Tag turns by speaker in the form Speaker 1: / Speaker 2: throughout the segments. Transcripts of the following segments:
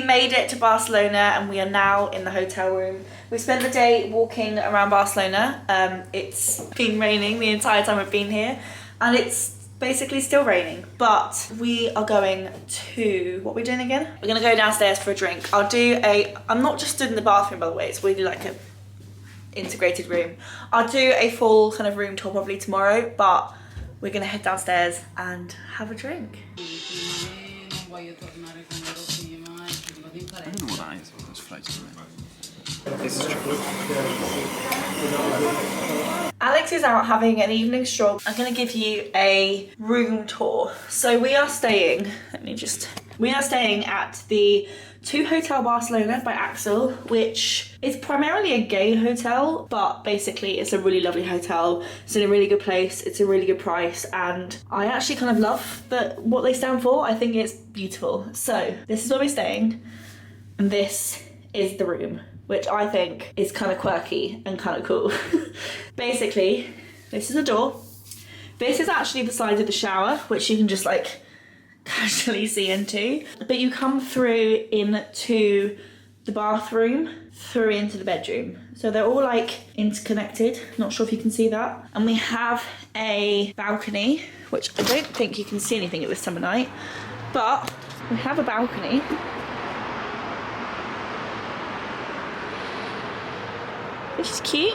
Speaker 1: made it to Barcelona and we are now in the hotel room. We spent the day walking around Barcelona. It's been raining the entire time I've been here and it's basically still raining, but we are going to, what are we doing again? We're gonna go downstairs for a drink. I'm not just stood in the bathroom, by the way, it's really like a integrated room. I'll do a full kind of room tour probably tomorrow, but we're gonna head downstairs and have a drink.
Speaker 2: I don't know what that is, what those floats around. This is chocolate.
Speaker 1: Alex is out having an evening stroll. I'm gonna give you a room tour. So we are staying at the 2 Hotel Barcelona by Axel, which is primarily a gay hotel, but basically it's a really lovely hotel. It's in a really good place, it's a really good price, and I actually kind of love what they stand for. I think it's beautiful. So this is where we're staying, and this is the room, which I think is kind of quirky and kind of cool. Basically, this is the door. This is actually the side of the shower, which you can just like casually see into. But you come through into the bathroom, through into the bedroom. So they're all like interconnected. Not sure if you can see that. And we have a balcony, which I don't think you can see anything at this time of night, but we have a balcony. Which is cute.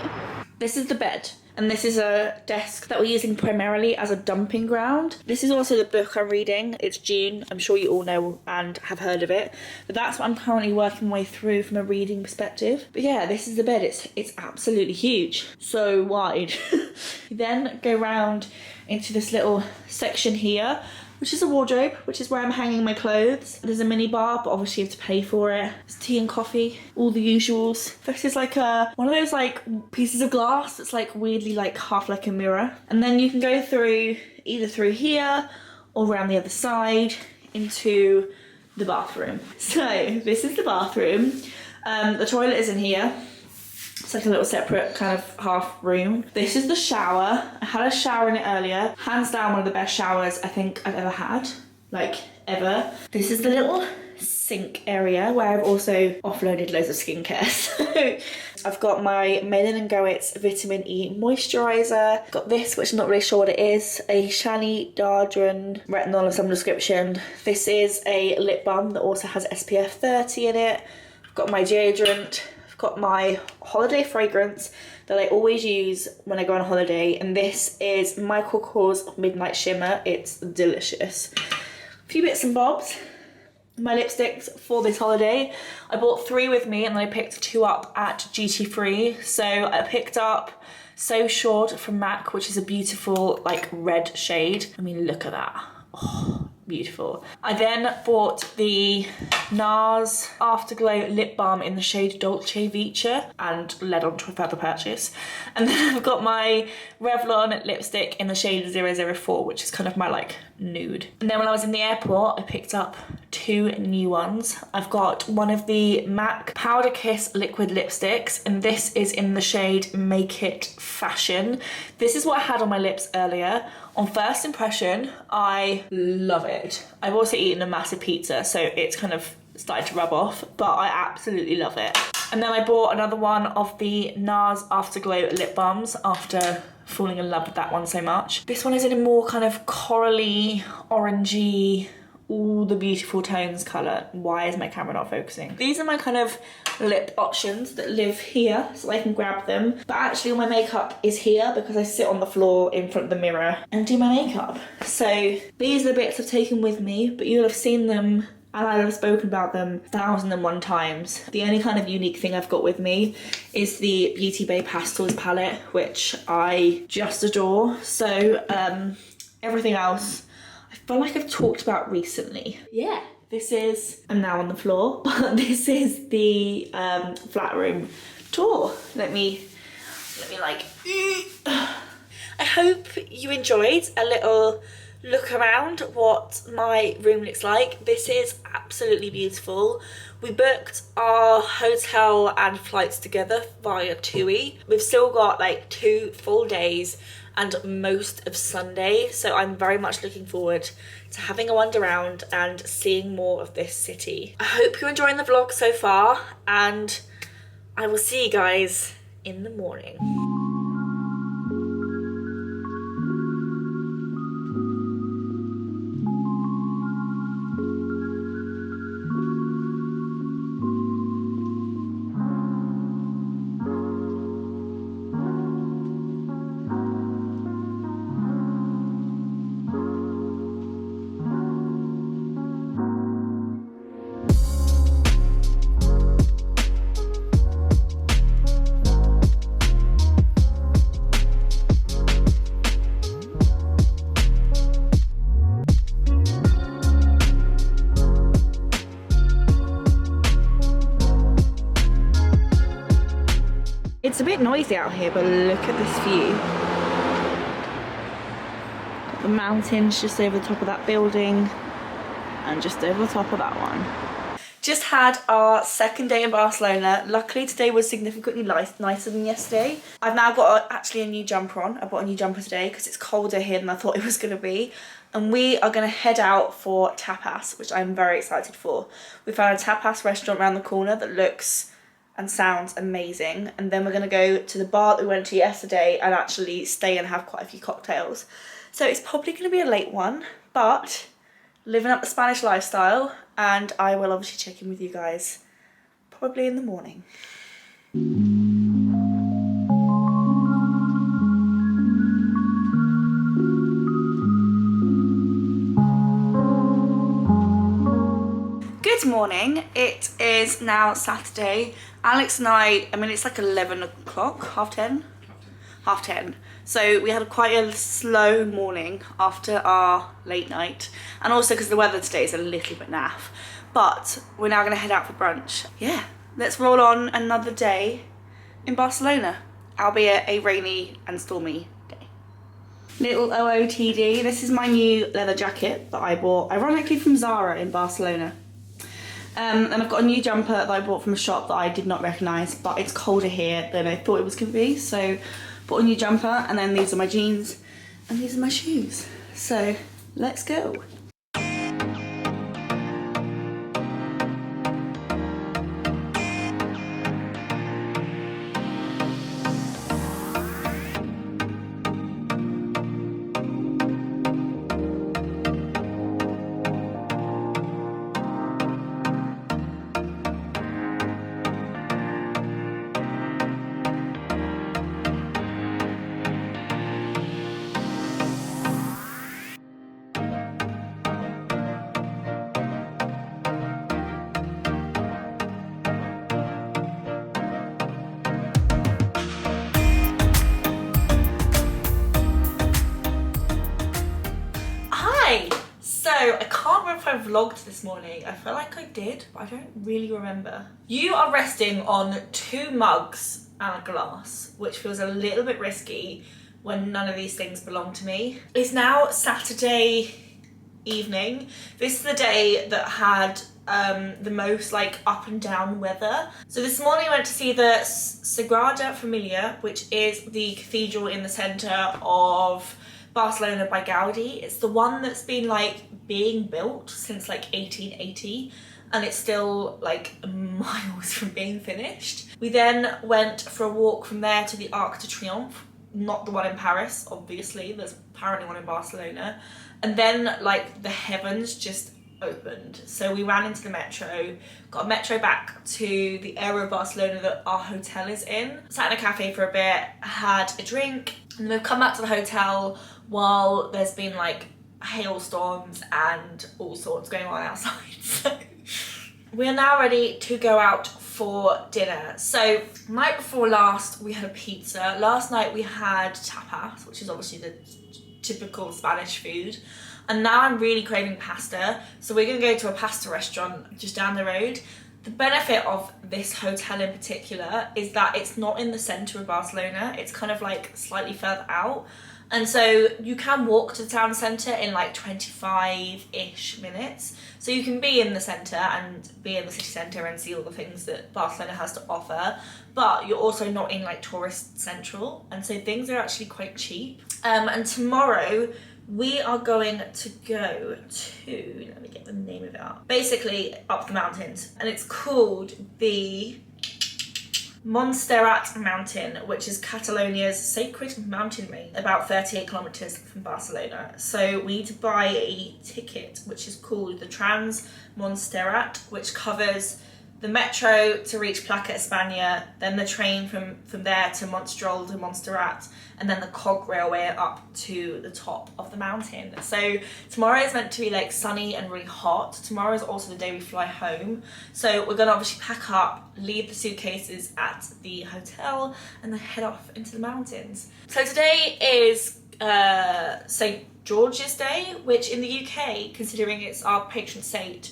Speaker 1: This is the bed, and this is a desk that we're using primarily as a dumping ground. This is also the book I'm reading. It's June. I'm sure you all know and have heard of it, but that's what I'm currently working my way through from a reading perspective. But yeah, this is the bed. It's absolutely huge, so wide. You then go round into this little section here, which is a wardrobe, which is where I'm hanging my clothes. There's a mini bar, but obviously you have to pay for it. There's tea and coffee, all the usuals. This is like one of those like pieces of glass that's like weirdly like half like a mirror. And then you can go through either through here or around the other side into the bathroom. So this is the bathroom. The toilet is in here. It's like a little separate kind of half room. This is the shower. I had a shower in it earlier. Hands down one of the best showers I think I've ever had. Like, ever. This is the little sink area where I've also offloaded loads of skincare. So I've got my Melon & Goetz Vitamin E Moisturiser. Got this, which I'm not really sure what it is. A Shani Dardran Retinol of some description. This is a lip balm that also has SPF 30 in it. I've got my deodorant. Got my holiday fragrance that I always use when I go on holiday, and this is Michael Kors Midnight Shimmer. It's delicious. A few bits and bobs. My lipsticks for this holiday. I bought 3 with me and then I picked 2 up at duty free. So I picked up So Short from MAC, which is a beautiful like red shade. I mean, look at that. Oh, beautiful. I then bought the NARS Afterglow lip balm in the shade Dolce Vita and led on to a further purchase. And then I've got my Revlon lipstick in the shade 004, which is kind of my like nude. And then when I was in the airport, I picked up 2 new ones. I've got one of the MAC Powder Kiss liquid lipsticks, and this is in the shade Make It Fashion. This is what I had on my lips earlier. On first impression, I love it. I've also eaten a massive pizza, so it's kind of started to rub off, but I absolutely love it. And then I bought another one of the NARS Afterglow lip balms after falling in love with that one so much. This one is in a more kind of corally, orangey, all the beautiful tones colour. Why is my camera not focusing? These are my kind of lip options that live here, so I can grab them. But actually all my makeup is here because I sit on the floor in front of the mirror and do my makeup. So these are the bits I've taken with me, but you'll have seen them and I'll have spoken about them 1,001 times. The only kind of unique thing I've got with me is the Beauty Bay Pastels palette, which I just adore. So everything else I feel like I've talked about recently. Yeah, this is, I'm now on the floor, but this is the flat room tour. Let me like, I hope you enjoyed a little look around what my room looks like. This is absolutely beautiful. We booked our hotel and flights together via TUI. We've still got like 2 full days and most of Sunday. So I'm very much looking forward to having a wander around and seeing more of this city. I hope you're enjoying the vlog so far, and I will see you guys in the morning. It's a bit noisy out here, but look at this view. Got the mountains just over the top of that building and just over the top of that one. Just had our second day in Barcelona. Luckily today was significantly nicer than yesterday. I've now got actually a new jumper on. I bought a new jumper today because it's colder here than I thought it was going to be. And we are going to head out for tapas, which I'm very excited for. We found a tapas restaurant around the corner that looks and sounds amazing, and then we're going to go to the bar that we went to yesterday and actually stay and have quite a few cocktails. So it's probably going to be a late one, but living up the Spanish lifestyle, and I will obviously check in with you guys probably in the morning. Good morning, it is now Saturday. Alex and I mean it's like 11 o'clock, half 10? Half 10. So we had quite a slow morning after our late night, and also because the weather today is a little bit naff. But we're now going to head out for brunch. Yeah, let's roll on another day in Barcelona, albeit a rainy and stormy day. Little OOTD, this is my new leather jacket that I bought ironically from Zara in Barcelona. And I've got a new jumper that I bought from a shop that I did not recognise, but it's colder here than I thought it was going to be, so bought a new jumper, and then these are my jeans and these are my shoes. So let's go. So I can't remember if I vlogged this morning. I feel like I did, but I don't really remember. You are resting on 2 mugs and a glass, which feels a little bit risky when none of these things belong to me. It's now Saturday evening. This is the day that had the most like up and down weather. So this morning I went to see the Sagrada Familia, which is the cathedral in the centre of Barcelona by Gaudi. It's the one that's been like being built since like 1880, and it's still like miles from being finished. We then went for a walk from there to the Arc de Triomphe, not the one in Paris, obviously, there's apparently one in Barcelona. And then like the heavens just opened. So we ran into the metro, got a metro back to the area of Barcelona that our hotel is in, sat in a cafe for a bit, had a drink, and then we've come back to the hotel while there's been like hailstorms and all sorts going on outside. So we are now ready to go out for dinner. So night before last we had a pizza. Last night we had tapas, which is obviously the typical Spanish food. And now I'm really craving pasta. So we're gonna go to a pasta restaurant just down the road. The benefit of this hotel in particular is that it's not in the centre of Barcelona. It's kind of like slightly further out. And so you can walk to the town centre in like 25-ish minutes. So you can be in the centre and be in the city centre and see all the things that Barcelona has to offer. But you're also not in like tourist central. And so things are actually quite cheap. And tomorrow we are going to go to, let me get the name of it up, basically up the mountains. And it's called the Montserrat Mountain, which is Catalonia's sacred mountain range, about 38 kilometres from Barcelona. So we need to buy a ticket, which is called the Trans Montserrat, which covers the metro to reach Placa España, then the train from there to Monstroll to Montserrat, and then the cog railway up to the top of the mountain. So tomorrow is meant to be like sunny and really hot. Tomorrow is also the day we fly home. So we're gonna obviously pack up, leave the suitcases at the hotel, and then head off into the mountains. So today is St. George's Day, which in the UK, considering it's our patron saint,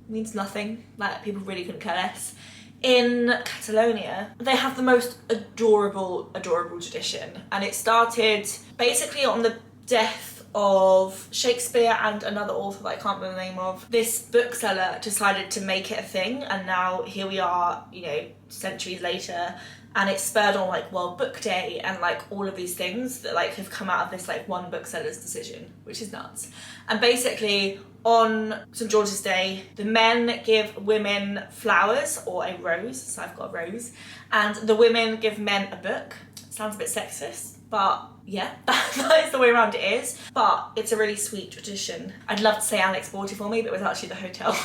Speaker 1: means nothing. Like, people really couldn't care less. In Catalonia, they have the most adorable tradition, and it started basically on the death of Shakespeare and another author that I can't remember the name of. This bookseller decided to make it a thing, and now here we are, you know, centuries later, and it's spurred on like World Book Day and like all of these things that like have come out of this like one bookseller's decision, which is nuts. And basically on St. George's Day, the men give women flowers or a rose, so I've got a rose, and the women give men a book. Sounds a bit sexist, but yeah, that is the way around it is. But it's a really sweet tradition. I'd love to say Alex bought it for me, but it was actually the hotel.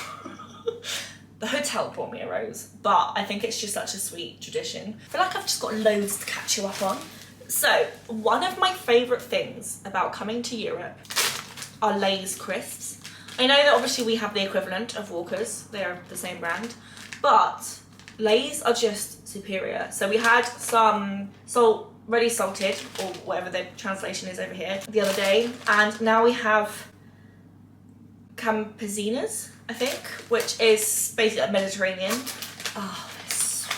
Speaker 1: The hotel brought me a rose, but I think it's just such a sweet tradition. I feel like I've just got loads to catch you up on. So, one of my favourite things about coming to Europe are Lay's crisps. I know that obviously we have the equivalent of Walkers, they're the same brand, but Lay's are just superior. So we had some ready salted, or whatever the translation is over here, the other day, and now we have campesinas, I think, which is basically a Mediterranean. Oh, they're so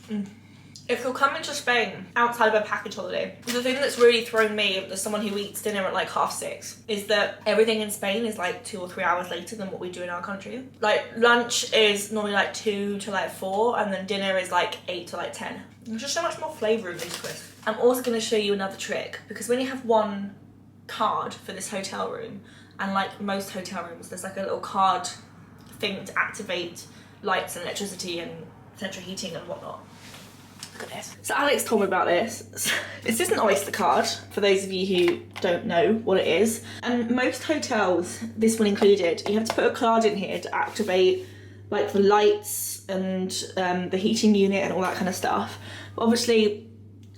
Speaker 1: good. If you're coming to Spain outside of a package holiday, the thing that's really thrown me as someone who eats dinner at like 6:30 is that everything in Spain is like 2 or 3 hours later than what we do in our country. Like lunch is normally like 2 to like 4, and then dinner is like 8 to like 10. There's just so much more flavour in these crisps. I'm also going to show you another trick, because when you have one card for this hotel room, and like most hotel rooms, there's like a little card thing to activate lights and electricity and central heating and whatnot. Look at this. So Alex told me about this. This is an Oyster card, for those of you who don't know what it is. And most hotels, this one included, you have to put a card in here to activate like the lights and the heating unit and all that kind of stuff. But obviously,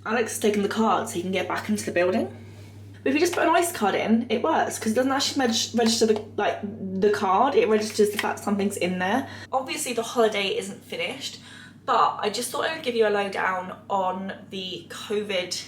Speaker 1: Alex has taken the card so he can get back into the building. But if you just put an Oyster card in, it works, because it doesn't actually register the card, it registers the fact something's in there. Obviously the holiday isn't finished, but I just thought I would give you a lowdown on the COVID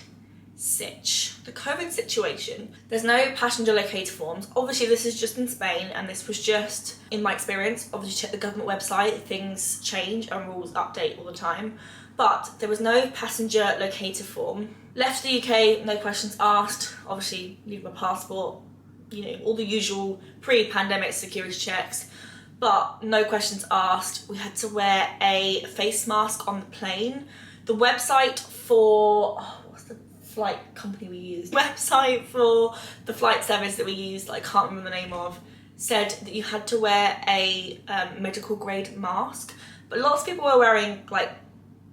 Speaker 1: situation. There's no passenger locator forms. Obviously this is just in Spain, and this was just, in my experience, obviously check the government website, things change and rules update all the time. But there was no passenger locator form. Left the UK, no questions asked. Obviously, leave my passport, you know, all the usual pre-pandemic security checks, but no questions asked. We had to wear a face mask on the plane. The website for, what's the flight company we used? Website for the flight service that we used, I can't remember the name of, said that you had to wear a medical grade mask, but lots of people were wearing like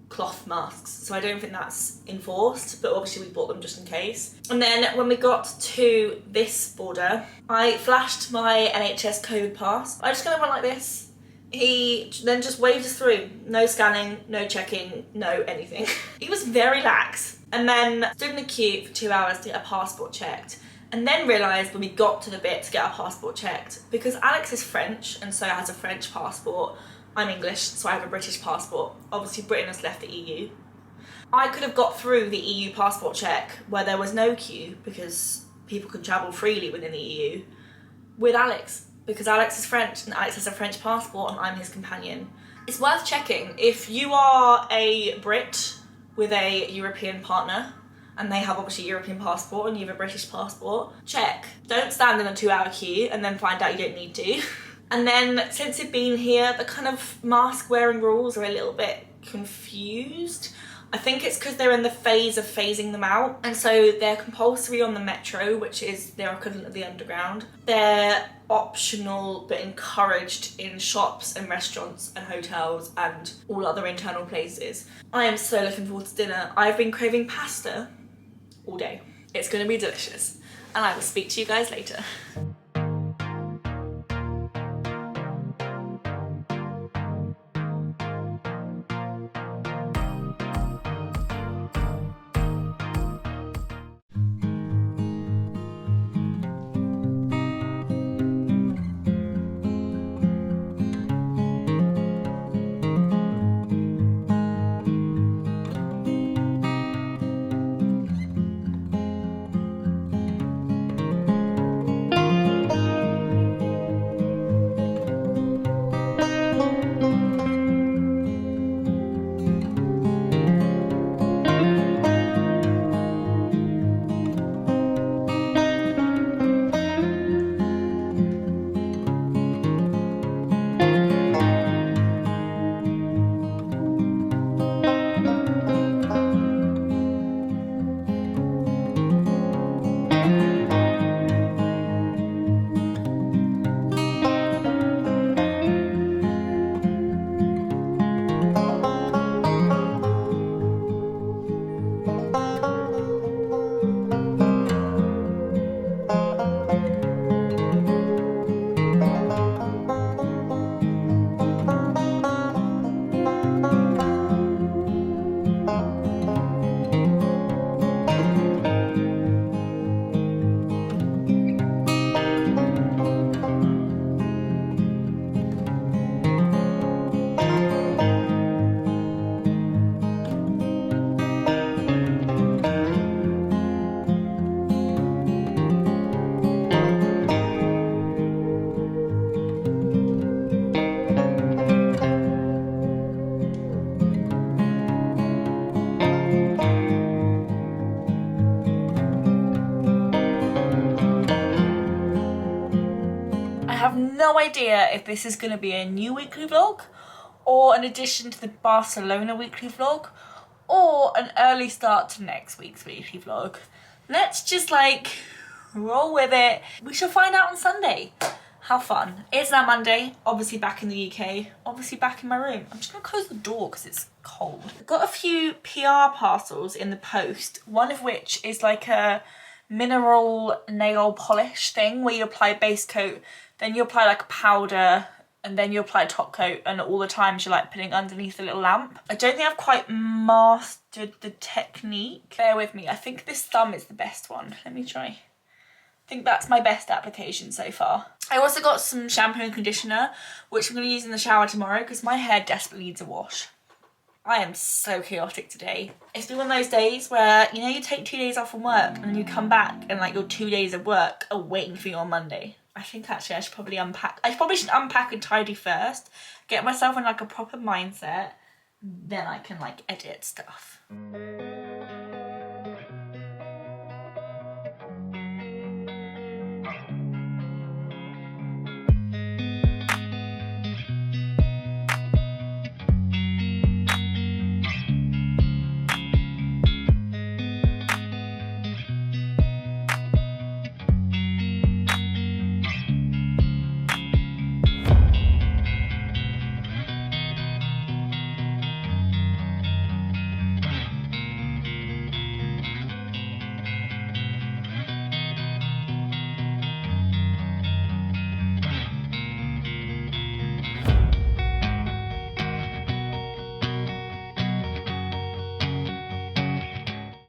Speaker 1: cloth masks, so I don't think that's enforced, but obviously we bought them just in case. And then when we got to this border, I flashed my NHS COVID pass. I just kind of went like this. He then just waved us through. No scanning, no checking, no anything. He was very lax. And then stood in the queue for 2 hours to get a passport checked. And then realised when we got to the bit to get our passport checked, because Alex is French and so has a French passport, I'm English, so I have a British passport. Obviously Britain has left the EU. I could have got through the EU passport check where there was no queue, because people can travel freely within the EU, with Alex. because Alex is French and Alex has a French passport and I'm his companion. It's worth checking. If you are a Brit with a European partner and they have obviously a European passport and you have a British passport, check. Don't stand in a 2-hour queue and then find out you don't need to. And then since you've been here, the kind of mask wearing rules are a little bit confused. I think it's because they're in the phase of phasing them out. And so they're compulsory on the metro, which is their equivalent of the underground. They're optional but encouraged in shops and restaurants and hotels and all other internal places. I am so looking forward to dinner. I've been craving pasta all day. It's gonna be delicious. And I will speak to you guys later. have no idea if this is going to be a new weekly vlog or an addition to the Barcelona weekly vlog or an early start to next week's weekly vlog. Let's just like roll with it. We shall find out on Sunday. How fun. It's now Monday, obviously back in the UK, obviously back in my room. I'm just gonna close the door because it's cold. I've got a few PR parcels in the post, one of which is like a mineral nail polish thing where you apply base coat, then you apply like a powder, and then you apply a top coat, and all the times you're like putting underneath a little lamp. I don't think I've quite mastered the technique. Bear with me, I think this thumb is the best one. Let me try. I think that's my best application so far. I also got some shampoo and conditioner, which I'm going to use in the shower tomorrow because my hair desperately needs a wash. I am so chaotic today. It's been one of those days where, you know, you take 2 days off from work and then you come back and like your 2 days of work are waiting for you on Monday. I think actually I should probably unpack. I probably should unpack and tidy first, get myself in like a proper mindset, then I can like edit stuff.